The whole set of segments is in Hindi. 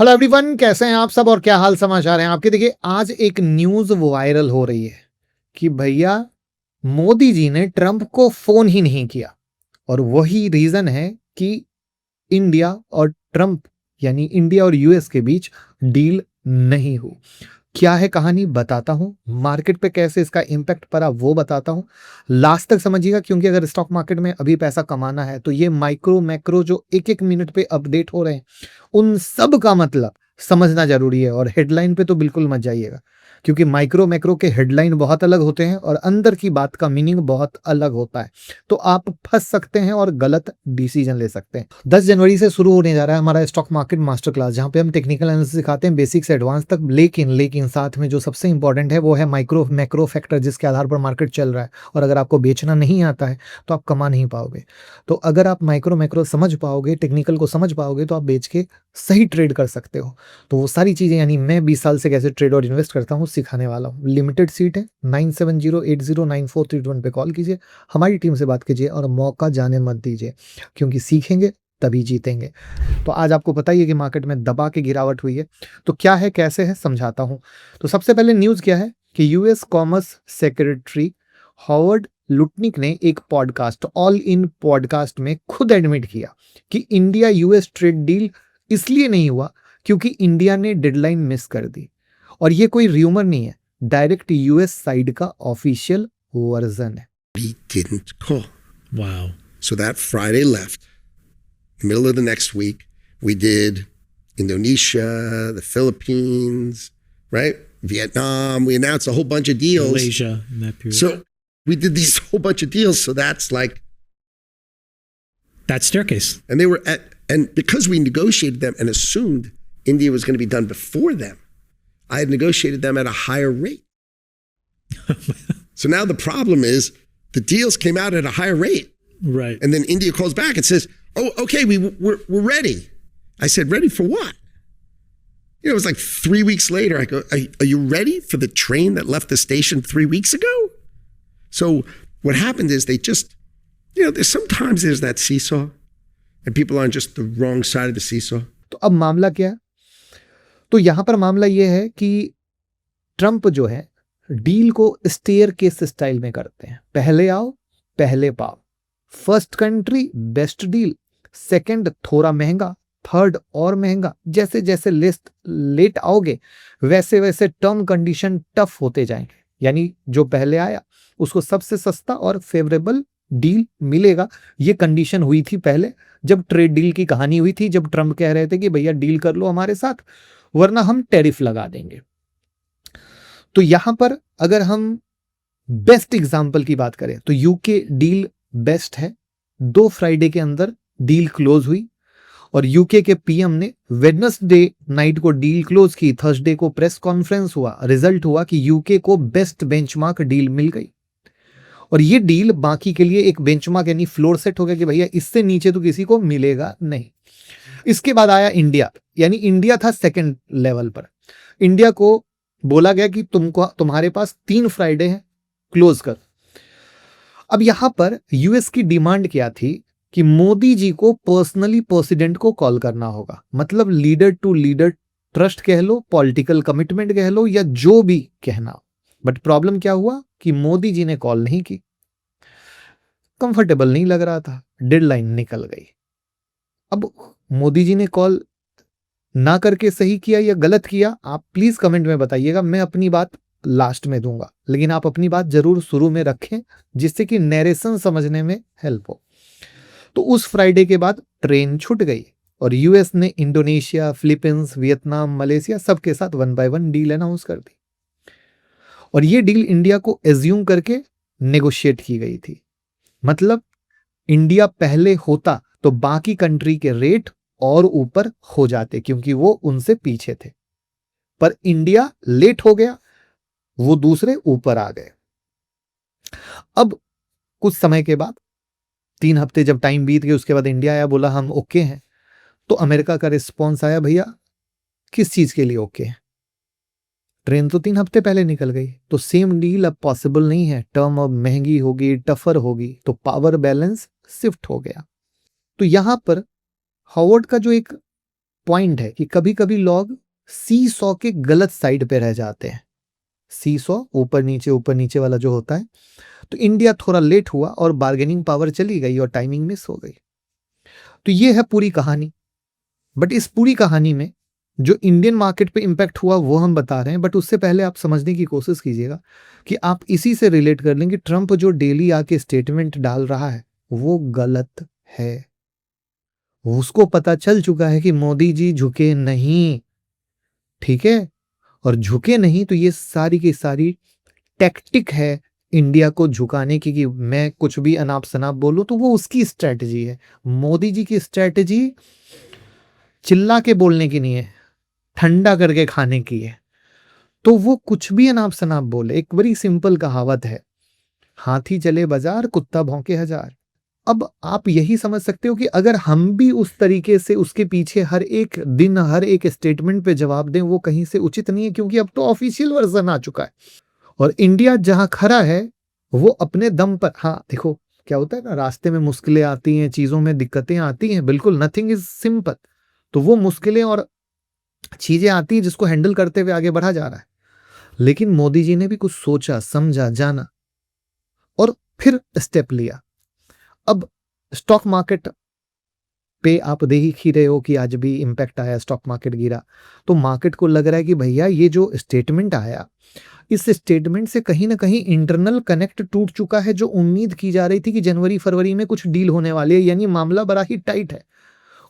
हेलो एवरीवन, कैसे हैं आप सब और क्या हाल समाचार हैं आपके। देखिए, आज एक न्यूज़ वायरल हो रही है कि भैया मोदी जी ने ट्रंप को फ़ोन ही नहीं किया और वही रीज़न है कि इंडिया और ट्रंप यानी इंडिया और यूएस के बीच डील नहीं हुई। क्या है कहानी बताता हूँ, मार्केट पे कैसे इसका इम्पैक्ट पड़ा वो बताता हूँ। लास्ट तक समझिएगा, क्योंकि अगर स्टॉक मार्केट में अभी पैसा कमाना है तो ये माइक्रो मैक्रो जो एक एक मिनट पे अपडेट हो रहे हैं उन सब का मतलब समझना जरूरी है। और हेडलाइन पे तो बिल्कुल मत जाइएगा, क्योंकि माइक्रो मैक्रो के हेडलाइन बहुत अलग होते हैं और अंदर की बात का मीनिंग बहुत अलग होता है। तो आप फंस सकते हैं और गलत डिसीजन ले सकते हैं। 10 जनवरी से शुरू होने जा रहा है हमारा स्टॉक मार्केट मास्टर क्लास, जहां पे हम टेक्निकल एनालिसिस सिखाते हैं बेसिक से एडवांस तक। लेकिन साथ में जो सबसे इंपॉर्टेंट है वो है माइक्रो मैक्रो फैक्टर, जिसके आधार पर मार्केट चल रहा है। और अगर आपको बेचना नहीं आता है तो आप कमा नहीं पाओगे। तो अगर आप माइक्रो मैक्रो समझ पाओगे, टेक्निकल को समझ पाओगे, तो आप बेच के सही ट्रेड कर सकते हो। तो वो सारी चीज़ें, यानी मैं 20 साल से कैसे ट्रेड और इन्वेस्ट करता हूँ, सिखाने वाला हूँ। लिमिटेड सीट है, 9708094321 पे कॉल कीजिए, हमारी टीम से बात कीजिए और मौका जाने मत दीजिए, क्योंकि सीखेंगे तभी जीतेंगे। तो आज आपको पता ही है कि मार्केट में दबा के गिरावट हुई है। तो क्या है, कैसे है, समझाता हूँ। तो सबसे पहले न्यूज़ क्या है कि US commerce secretary Howard Lutnick ने एक पॉडकास्ट, ऑल इन पॉडकास्ट में खुद एडमिट किया कि इंडिया यूएस ट्रेड डील इसलिए नहीं हुआ क्योंकि इंडिया ने डेडलाइन मिस कर दी। और ये कोई र्यूमर नहीं है, डायरेक्ट यूएस साइड का ऑफिशियल वर्जन है। He didn't call. Wow. So that Friday left. The middle of the next week, we did Indonesia, the Philippines, right? Vietnam. We announced a whole bunch of deals. Malaysia in that period. So we did these whole bunch of deals. So that's like, That staircase. and they were and because we negotiated them and assumed India was going to be done before them, I had negotiated them at a higher rate. So now the problem is the deals came out at a higher rate. Right. And then India calls back and says, "Oh, okay, we're ready." I said, "Ready for what?" It was like 3 weeks later. I go, "Are you ready for the train that left the station 3 weeks ago?" So what happened is they just, there's sometimes there's that seesaw, and people are on just the wrong side of the seesaw. तो अब मामला क्या है? तो यहां पर मामला यह है कि ट्रंप जो है डील को स्टेयर केस स्टाइल में करते हैं। पहले आओ पहले पाओ। First country best deal, second थोड़ा महंगा, थर्ड और महंगा। जैसे जैसे लिस्ट लेट आओगे वैसे वैसे टर्म कंडीशन टफ होते जाएंगे, यानी जो पहले आया उसको सबसे सस्ता और फेवरेबल डील मिलेगा। ये कंडीशन हुई थी पहले जब ट्रेड डील की कहानी हुई थी, जब ट्रंप कह रहे थे कि भैया डील कर लो हमारे साथ वरना हम टैरिफ लगा देंगे। तो यहां पर अगर हम बेस्ट एग्जांपल की बात करें तो यूके डील बेस्ट है। 2 फ्राइडे के अंदर डील क्लोज हुई और यूके के पीएम ने वेडनेसडे नाइट को डील क्लोज की। थर्सडे को प्रेस कॉन्फ्रेंस हुआ, रिजल्ट हुआ कि यूके को बेस्ट बेंचमार्क डील मिल गई। और ये डील बाकी के लिए एक बेंचमार्क यानी फ्लोर सेट हो गया कि भैया इससे नीचे तो किसी को मिलेगा नहीं। इसके बाद आया इंडिया, यानी इंडिया था सेकंड लेवल पर। इंडिया को बोला गया कि तुम्हारे पास 3 फ्राइडे हैं, क्लोज कर। अब यहां पर यूएस की डिमांड क्या थी कि मोदी जी को पर्सनली प्रेसिडेंट को कॉल करना होगा। मतलब लीडर टू लीडर ट्रस्ट कह लो, पॉलिटिकल कमिटमेंट कह लो, या जो भी कहना। बट प्रॉब्लम क्या हुआ कि मोदी जी ने कॉल नहीं की। कंफर्टेबल नहीं लग रहा था, डेडलाइन निकल गई। अब मोदी जी ने कॉल ना करके सही किया या गलत किया, आप प्लीज कमेंट में बताइएगा। मैं अपनी बात लास्ट में दूंगा, लेकिन आप अपनी बात जरूर शुरू में रखें जिससे कि नैरेशन समझने में हेल्प हो। तो उस फ्राइडे के बाद ट्रेन छूट गई और यूएस ने इंडोनेशिया, फिलीपींस, वियतनाम, मलेशिया सबके साथ 1 बाय 1 डील अनाउंस कर दी। और ये डील इंडिया को एज्यूम करके नेगोशिएट की गई थी। मतलब इंडिया पहले होता तो बाकी कंट्री के रेट और ऊपर हो जाते, क्योंकि वो उनसे पीछे थे। पर इंडिया लेट हो गया, वो दूसरे ऊपर आ गए। अब कुछ समय के बाद 3 हफ्ते जब टाइम बीत गए, उसके बाद इंडिया आया, बोला हम ओके हैं। तो अमेरिका का रिस्पॉन्स आया, भैया किस चीज के लिए ओके है? ट्रेन तो 3 हफ्ते पहले निकल गई, तो सेम डील अब पॉसिबल नहीं है। टर्म अब महंगी होगी, टफर होगी, तो पावर बैलेंस शिफ्ट हो गया। तो यहां पर हॉवर्ड का जो एक पॉइंट है कि कभी कभी लोग सी सॉ के गलत साइड पे रह जाते हैं। सी सॉ ऊपर नीचे वाला जो होता है, तो इंडिया थोड़ा लेट हुआ और बार्गेनिंग पावर चली गई और टाइमिंग मिस हो गई। तो ये है पूरी कहानी। बट इस पूरी कहानी में जो इंडियन मार्केट पे इंपैक्ट हुआ वो हम बता रहे हैं, बट उससे पहले आप समझने की कोशिश कीजिएगा कि आप इसी से रिलेट कर लेंगे। ट्रंप जो डेली आके स्टेटमेंट डाल रहा है वो गलत है। उसको पता चल चुका है कि मोदी जी झुके नहीं, ठीक है, और झुके नहीं तो ये सारी की सारी टैक्टिक है इंडिया को झुकाने की, कि मैं कुछ भी अनाप शनाप बोलूं तो वो उसकी स्ट्रेटजी है। मोदी जी की स्ट्रेटजी चिल्ला के बोलने की नहीं है, ठंडा करके खाने की है। तो वो कुछ भी अनाप शनाप बोले। एक बड़ी सिंपल कहावत है, हाथी चले बाजार कुत्ता भौंके हजार। अब आप यही समझ सकते हो कि अगर हम भी उस तरीके से उसके पीछे हर एक दिन हर एक स्टेटमेंट पे जवाब दें, वो कहीं से उचित नहीं है, क्योंकि अब तो ऑफिशियल वर्जन आ चुका है और इंडिया जहां खड़ा है वो अपने दम पर। हाँ देखो क्या होता है ना, रास्ते में मुश्किलें आती हैं, चीजों में दिक्कतें आती हैं, बिल्कुल नथिंग इज सिंपल। तो वो मुश्किलें और चीजें आती हैं जिसको हैंडल करते हुए आगे बढ़ा जा रहा है। लेकिन मोदी जी ने भी कुछ सोचा समझा जाना और फिर स्टेप लिया। अब स्टॉक मार्केट पे आप देख ही रहे हो कि आज भी इंपैक्ट आया, स्टॉक मार्केट गिरा। तो मार्केट को लग रहा है कि भैया ये जो स्टेटमेंट आया, इस स्टेटमेंट से कहीं ना कहीं इंटरनल कनेक्ट टूट चुका है। जो उम्मीद की जा रही थी कि जनवरी फरवरी में कुछ डील होने वाली है, यानी मामला बड़ा ही टाइट है।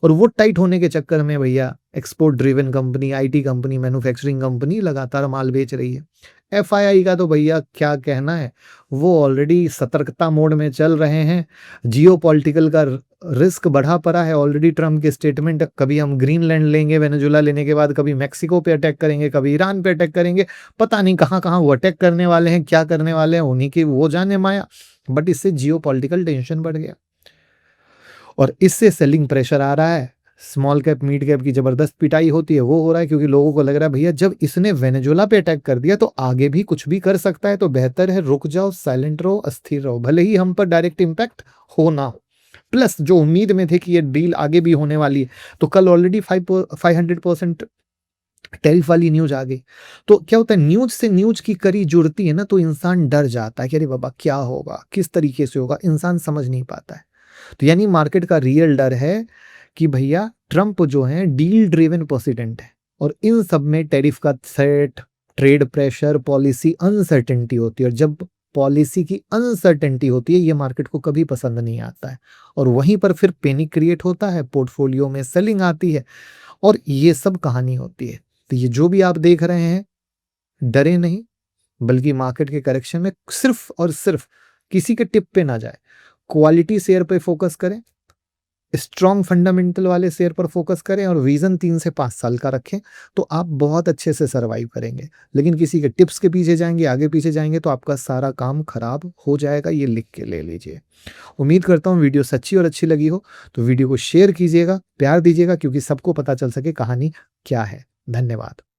और वो टाइट होने के चक्कर में भैया export driven company, IT company, manufacturing company लगातार माल बेच रही है। एफआईआई का तो भैया क्या कहना है, वो ऑलरेडी सतर्कता मोड में चल रहे हैं। जियो पॉलिटिकल का रिस्क बढ़ा पड़ा है ऑलरेडी। ट्रम्प के स्टेटमेंट, कभी हम ग्रीनलैंड लेंगे वेनेजुला लेने के बाद, कभी मैक्सिको पे अटैक करेंगे, कभी ईरान पे अटैक करेंगे, पता नहीं कहाँ कहाँ वो अटैक करने वाले हैं, क्या करने वाले हैं, उन्हीं की वो जाने माया। बट इससे जियो पॉलिटिकल टेंशन बढ़ गया और इससे सेलिंग प्रेशर आ रहा है। स्मॉल कैप मिड कैप की जबरदस्त पिटाई होती है, वो हो रहा है क्योंकि लोगों को लग रहा है भैया जब इसने वेनेजुला पे अटैक कर दिया तो आगे भी कुछ भी कर सकता है, तो बेहतर है रुक जाओ, साइलेंट रहो, अस्थिर रहो, भले ही हम पर डायरेक्ट इंपैक्ट हो ना हो। प्लस जो उम्मीद में थे कि ये डील आगे भी होने वाली है, तो कल ऑलरेडी 500% टैरिफ वाली न्यूज आ गई। तो क्या होता है, न्यूज से न्यूज की कड़ी जुड़ती है ना, तो इंसान डर जाता है कि अरे बाबा क्या होगा, किस तरीके से होगा, इंसान समझ नहीं पाता है। तो यानी मार्केट का रियल डर है कि भैया ट्रंप जो है डील ड्रिवन प्रेसिडेंट है और इन सब में टैरिफ का threat, trade pressure, policy uncertainty होती है। और जब पॉलिसी की अनसर्टेनिटी होती है ये मार्केट को कभी पसंद नहीं आता है और वहीं पर फिर पैनिक क्रिएट होता है, पोर्टफोलियो में सेलिंग आती है और ये सब कहानी होती है। तो ये जो भी आप देख रहे हैं, डरे नहीं, बल्कि मार्केट के करेक्शन में सिर्फ और सिर्फ किसी के टिप पे ना जाए, क्वालिटी शेयर पे फोकस करें, स्ट्रॉन्ग फंडामेंटल वाले शेयर पर फोकस करें और विजन 3 से 5 साल का रखें, तो आप बहुत अच्छे से सरवाइव करेंगे। लेकिन किसी के टिप्स के पीछे जाएंगे, आगे पीछे जाएंगे, तो आपका सारा काम खराब हो जाएगा। ये लिख के ले लीजिए। उम्मीद करता हूँ वीडियो सच्ची और अच्छी लगी हो, तो वीडियो को शेयर कीजिएगा, प्यार दीजिएगा, क्योंकि सबको पता चल सके कहानी क्या है। धन्यवाद।